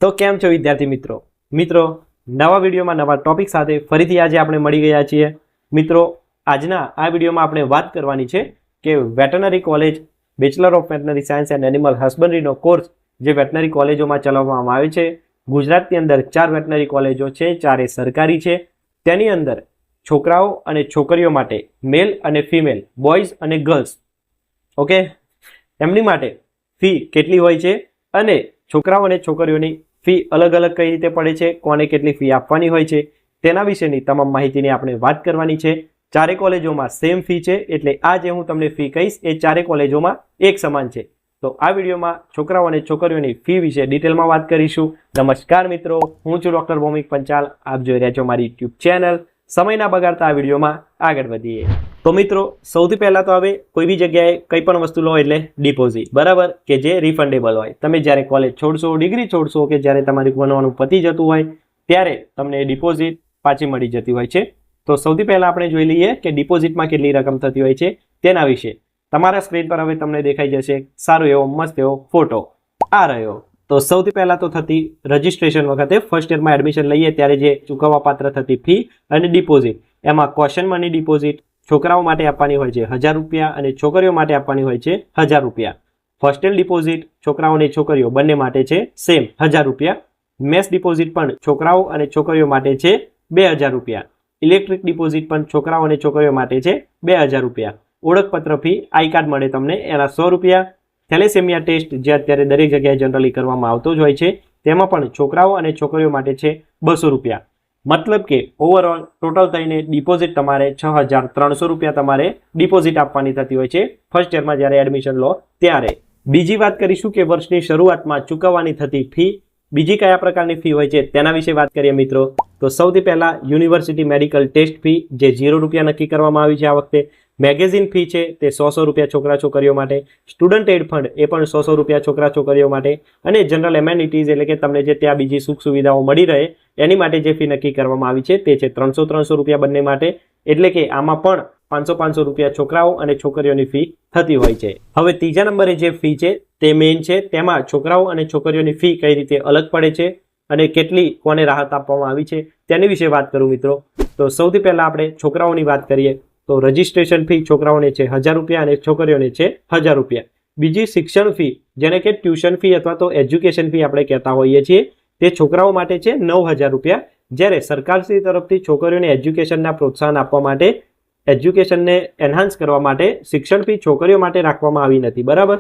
તો કેમ છો વિદ્યાર્થી મિત્રો નવા વિડીયોમાં નવા ટોપિક સાથે ફરીથી આજે આપણે મળી ગયા છીએ। મિત્રો આજના આ વિડીયોમાં આપણે વાત કરવાની છે કે veterinary college bachelor of veterinary science and animal હસબન્ડરીનો કોર્સ જે વેટરનરી કોલેજોમાં ચલાવવામાં આવે છે। ગુજરાતની અંદર 4 વેટરનરી કોલેજો છે, 4 સરકારી છે। તેની અંદર છોકરાઓ અને છોકરીઓ માટે મેલ અને ફિમેલ, બોયઝ અને ગર્લ્સ, ઓકે, એમની માટે ફી કેટલી હોય છે અને છોકરાઓ અને છોકરીઓની ફી अलग अलग कई रीते पड़े छे, कोने केटली फी आपवानी होय छे तेना विशेनी तमाम माहितीनी आपणे वात करवानी छे। चारे कॉलेजोमां सेम फी छे एटले आज हूँ तमने फी कहीश ए चारे कॉलेजोमां एक समान छे। तो आ विडियोमां छोकराओ अने छोकरीओनी फी विषे डिटेलमां वात करीशुं। नमस्कार मित्रों, हूँ छुं डॉक्टर भौमिक पंचाल, आप जोई रह्या छो मारी यूट्यूब चेनल। समय ना बगाड़ता आ विडियोमां आगळ वधीए। तो मित्रों सौथी पहला तो हवे कोई भी जग्याए कई पण वस्तु लो एटले डिपोजिट, बराबर, के जे रिफंडेबल होय। तमे ज्यारे कॉलेज छोड़शो, डिग्री छोड़शो के ज्यारे तमारी भणવાનું पती जतुं होय त्यारे तमने डिपोजिट पाછી मळी जती होय छे। तो सौथी पहला आपणे जोई लईए के डिपोजिटमां केटली रकम थती होय छे तेना विषे। तमारा स्क्रीन पर हवे तमने देखाई जशे सारो एवो मस्त एवो फोटो आ रह्यो। तो सौथी पहला तो थती रजिस्ट्रेशन वखते फर्स्ट ईयर में एडमिशन लईए त्यारे जे चूकववा पात्र थती फी अने डिपोजिट, एमां क्वेश्चन मनी डिपोजिट छोकराओ माटे आपवानी होय छे 1000 रुपया अने छोकरीओ माटे आपवानी होय छे 1000 रुपया। होस्टेल डिपोजिट छोकराओ अने छोकरीओ बंने माटे छे सेम 1000 रुपया। मेस डिपोजिट पण छोकराओ अने छोकरीओ माटे छे 2000 रुपया। इलेक्ट्रिक डिपोजिट पण छोकराओ अने छोकरीओ माटे छे 2000 रुपया। ओळखपत्र फी आई कार्ड मळे तमने एना 100 रुपया। थेलेसेमिया टेस्ट जे अत्यारे दरेक जग्याए जनरली करवामां आवतो ज होय छे तेमां पण छोकराओ अने छोकरीओ माटे छे 200 रुपया। मतलब के ओवरऑल टोटल थईने डिपोजिट तमारे 6300 रुपया तमारे डिपोजिट आपवानी थती होय छे फर्स्ट ईयर में ज्यारे एडमिशन लो त्यारे। बीजी वात करीशुं के वर्षनी शरूआतमां चूकववानी थती फी बीजी कया प्रकारनी फी होय छे तेना विषे वात करीए मित्रों। तो सौथी पहला यूनिवर्सिटी मेडिकल टेस्ट फी जे 0 रुपया नक्की करवामां आवी छे आ वखते। मैगेजीन फी है ते 100 रुपया छोकरा छोकरीओ माटे। स्टूडंट एड फंड ए पण 100 रुपया छोकरा छोकरीओ माटे। अने जनरल एमेनिटीज एटले के तमने जे त्यां बीजी सुख सुविधाओ मळी रहे एनी माटे जे फी नक्की करवामां आवी छे ते छे 300 रुपया बंने माटे। एटले के आमां पण 500 रुपया छोकराओ अने छोकरीओनी फी थती होय छे। हवे तीजा नंबरे जे फी छे ते मेन छे, तेमां छोकराओ अने छोकरीओनी फी कई रीते अलग पड़े छे अने केटली कोने राहत आपवामां आवी छे तेनी विषे वात करूं मित्रों। तो सौथी पहेला आपणे छोकराओनी वात करीए तो रजिस्ट्रेशन फी छोकराओने छे 1000 रुपया अने छोकरीओने छे 1000 रुपया। बीजी शिक्षण फी जेने के ट्यूशन फी अथवा तो एज्युकेशन फी आपणे कहेता होईए छीए ते छोकराओ माटे छे 9000 रुपया। ज्यारे सरकारश्री तरफथी छोकरीओने एज्युकेशनना प्रोत्साहन आपवा माटे, एज्युकेशनने एनहान्स करवा माटे शिक्षण फी छोकरीओ माटे राखवामां आवी नथी, बराबर।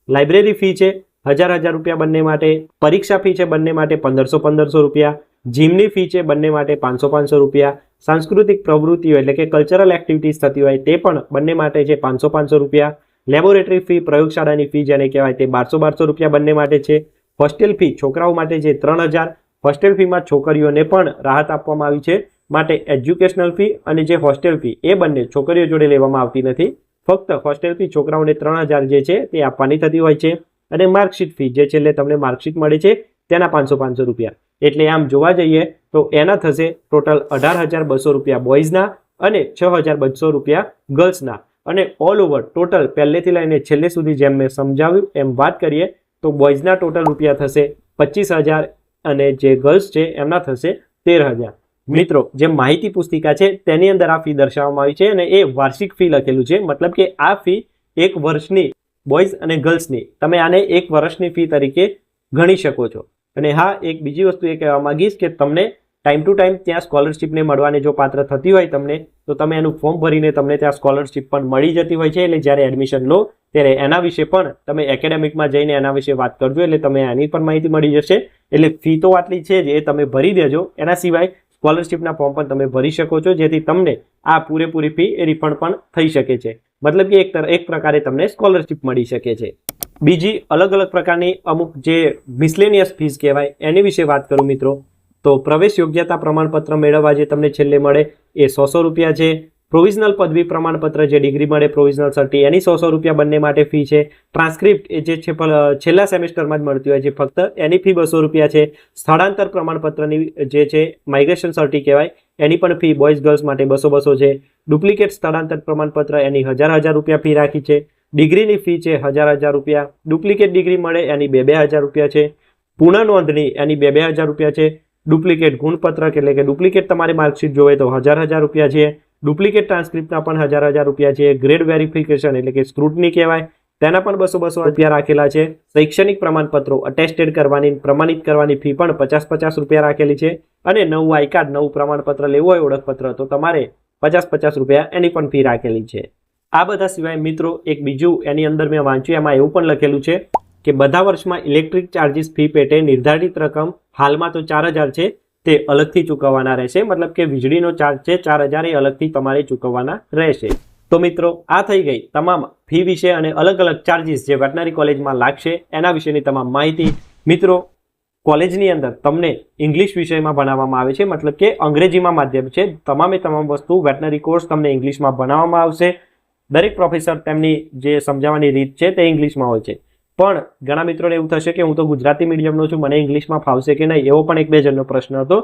लाइब्रेरी फी छे 1000 रुपया बंने माटे। परीक्षा फी छे बंने माटे 1500 रुपया। जीमनी फी छे बंने माटे 500 रुपया। सांस्कृतिक प्रवृत्तिओ एटले के कल्चरल एक्टिविटीज थती होय ते पण बंने माटे छे 500 रुपया। लेबोरेटरी फी प्रयोगशाळानी फी जेने कहेवाय ते 1200 रुपया बंने माटे छे। होस्टेल फी छोकराओ माटे छे 3000। होस्टेल फी में छोकरीओने पण राहत आपवामां आवी छे माटे एज्युकेशनल फी अने जे होस्टेल फी ए बंने छोकरीओ जोडे लेवामां आवती नथी। फक्त होस्टेल फी छोकराओने 3000 जे छे ते आपवानी थती होय छे। अने मार्कशीट फी जे छेल्ले तमने मार्कशीट मळे छे तेना 500 रुपया। एटले आम जोवा जईए तो एना थशे टोटल 18200 रुपया बॉयजना अने 6200 रुपया गर्ल्सना। अने ऑल ओवर टोटल पहलेथी लईने छेल्ले सुधी जेम मैं समजाव्युं एम वात करीए तो बॉयजना टोटल रुपया थशे 25000 अने जे गर्ल्स छे एमना थशे 13000। मित्रों जे माहिती पुस्तिका छे तेनी अंदर आ फी दर्शाववामां आवी छे अने ए वार्षिक फी लखेलुं छे। मतलब के आ फी एक वर्षनी बॉयज अने गर्ल्सनी तमे आने एक वर्षनी फी तरीके गणी शको छो। अने हाँ, एक बीजी वस्तु ए कहेवा मांगीश के तमने टाइम टू टाइम त्यां स्कॉलरशीप ने मळवाने जो पात्र थती होय तमने तो तमे एनुं फॉर्म भरीने तमने त्यां स्कॉलरशीप पण मळी जती होय छे। एटले ज्यारे एडमिशन लो त्यारे एना विषे पण तमे एकेडेमिकमां जईने एना विषे वात करजो एटले तमे आनी पण माहिती मळी जशे। एटले फी तो आटली छे जे तमे भरी देजो। एना सिवाय स्कॉलरशीपना फॉर्म पण तमे भरी शको छो जेथी तमने आ पूरेपूरी फी ए रिफंड पण थई शके छे। मतलब के एक प्रकारे तमने स्कॉलरशीप मळी शके छे। बीजी अलग अलग प्रकारनी अमुक जे मिसलेनियस फीस कहेवाय एनी विषे वात करूं मित्रों। तो प्रवेश योग्यता प्रमाणपत्र मेळववा जे तमने छेल्ले मळे ए 100 रुपया छे। प्रोविजनल पदवी प्रमाणपत्र जे डिग्री मळे प्रोविजनल सर्टी एनी 100 रुपया बंने माटे फी छे। ट्रांसक्रिप्ट ए जे छे छेल्ला सेमेस्टरमां ज मळती होय छे फक्त एनी फी 200 रुपया छे। स्थळांतर प्रमाणपत्रनी जे छे माइग्रेशन सर्टी कहेवाय एनी पण फी बॉयज गर्ल्स माटे 200 छे। डुप्लिकेट स्थळांतर प्रमाणपत्र एनी 1000 रुपया फी राखी छे। डिग्रीनी फी छे 1000 रुपया। डुप्लिकेट डिग्री मळे एनी 2000 रुपया छे। પૂર્ણ નોંધણી એની 2,000 રૂપિયા છે. ડુપ્લિકેટ ગુણપત્રક એટલે કે ડુપ્લિકેટ તમારી માર્કશીટ જોવે તો 1,000 રૂપિયા છે. ડુપ્લિકેટ ટ્રાન્સક્રિપ્ટના પણ 1,000 રૂપિયા છે. ગ્રેડ વેરિફિકેશન એટલે કે સ્ક્રુટની કહેવાય તેના પણ 200 રૂપિયા રાખેલા છે. શૈક્ષણિક પ્રમાણપત્રો અટેસ્ટેડ કરવાની પ્રમાણિત કરવાની ફી પણ 50 રૂપિયા રાખેલી છે. અને નવું આઈ કાર્ડ નવું પ્રમાણપત્ર લેવું હોય ઓળખપત્ર તો તમારે 50 રૂપિયા એની પણ ફી રાખેલી છે. આ બધા સિવાય મિત્રો એક બીજું એની અંદર મેં વાંચ્યું એમાં એવું પણ લખેલું છે કે બધા વર્ષમાં ઇલેક્ટ્રિક ચાર્જિસ ફી પેટે નિર્ધારિત રકમ હાલમાં તો 4,000 છે તે અલગથી ચૂકવવાના રહેશે. મતલબ કે વીજળીનો ચાર્જ છે 4,000 એ અલગથી તમારે ચૂકવવાના રહેશે. તો મિત્રો આ થઈ ગઈ તમામ ફી વિશે અને અલગ અલગ ચાર્જિસ જે વેટનરી કોલેજમાં લાગશે એના વિશેની તમામ માહિતી. મિત્રો કોલેજની અંદર તમને ઇંગ્લિશ વિષયમાં ભણાવવામાં આવે છે, મતલબ કે અંગ્રેજીમાં માધ્યમ છે. તમામે તમામ વસ્તુ વેટનરી કોર્સ તમને ઇંગ્લિશમાં ભણાવવામાં આવશે. દરેક પ્રોફેસર તેમની જે સમજાવવાની રીત છે તે ઇંગ્લિશમાં હોય છે. પણ ઘણા મિત્રોને એવું થશે કે હું તો ગુજરાતી મીડિયમનો છું, મને ઇંગ્લિશમાં ફાવશે કે નહીં, એવો પણ 1-2 જણનો પ્રશ્ન હતો.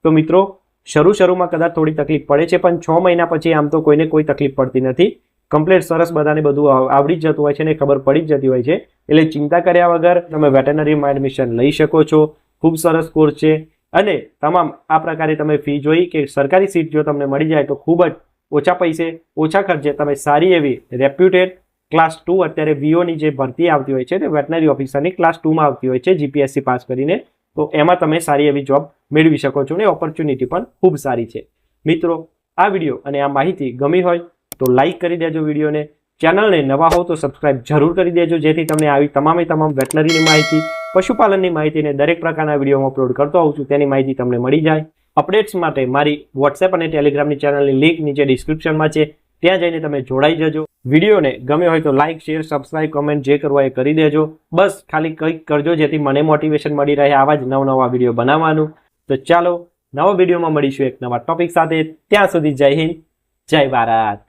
તો મિત્રો શરૂમાં કદાચ થોડી તકલીફ પડે છે, પણ 6 મહિના પછી આમ તો કોઈને કોઈ તકલીફ પડતી નથી. કમ્પ્લીટ સરસ બધાને બધું આવડી જ જતું હોય છે ને ખબર પડી જ જતી હોય છે. એટલે ચિંતા કર્યા વગર તમે વેટરનરીમાં એડમિશન લઈ શકો છો. ખૂબ સરસ કોર્સ છે. અને તમામ આ પ્રકારે તમે ફી જોઈ કે સરકારી સીટ જો તમને મળી જાય તો ખૂબ જ ઓછા પૈસે ઓછા ખર્ચે તમે સારી એવી રેપ્યુટેડ ક્લાસ 2 અત્યારે વીઓની જે ભરતી આવતી હોય છે તે વેટનરી ઓફિસરની ક્લાસ 2માં આવતી હોય છે જીપીએસસી પાસ કરીને. તો એમાં તમે સારી એવી જોબ મેળવી શકો છો ને ઓપોર્ચ્યુનિટી પણ ખૂબ સારી છે. મિત્રો આ વિડીયો અને આ માહિતી ગમી હોય તો લાઈક કરી દેજો વિડીયોને. ચેનલને નવા હો તો સબસ્ક્રાઇબ જરૂર કરી દેજો જેથી તમને આવી તમામ વેટનરીની માહિતી પશુપાલનની માહિતીને દરેક પ્રકારના વિડીયો અપલોડ કરતો હોઉં છું તેની માહિતી તમને મળી જાય. અપડેટ્સ માટે મારી વોટ્સએપ અને ટેલિગ્રામની ચેનલની લિંક નીચે ડિસ્ક્રિપ્શનમાં છે, ત્યાં જઈને તમે જોડાઈ જજો. વિડીયોને ગમે હોય તો લાઇક શેર સબસ્ક્રાઇબ કમેન્ટ જે કરવો એ કરી દેજો. બસ ખાલી કંઈક કરજો જેથી મને મોટિવેશન મળી રહે આવા જ નવા વિડીયો બનાવવાનું. તો ચાલો નવા વિડીયોમાં મળીશું એક નવા ટોપિક સાથે. ત્યાં સુધી જય હિન્દ, જય ભારત.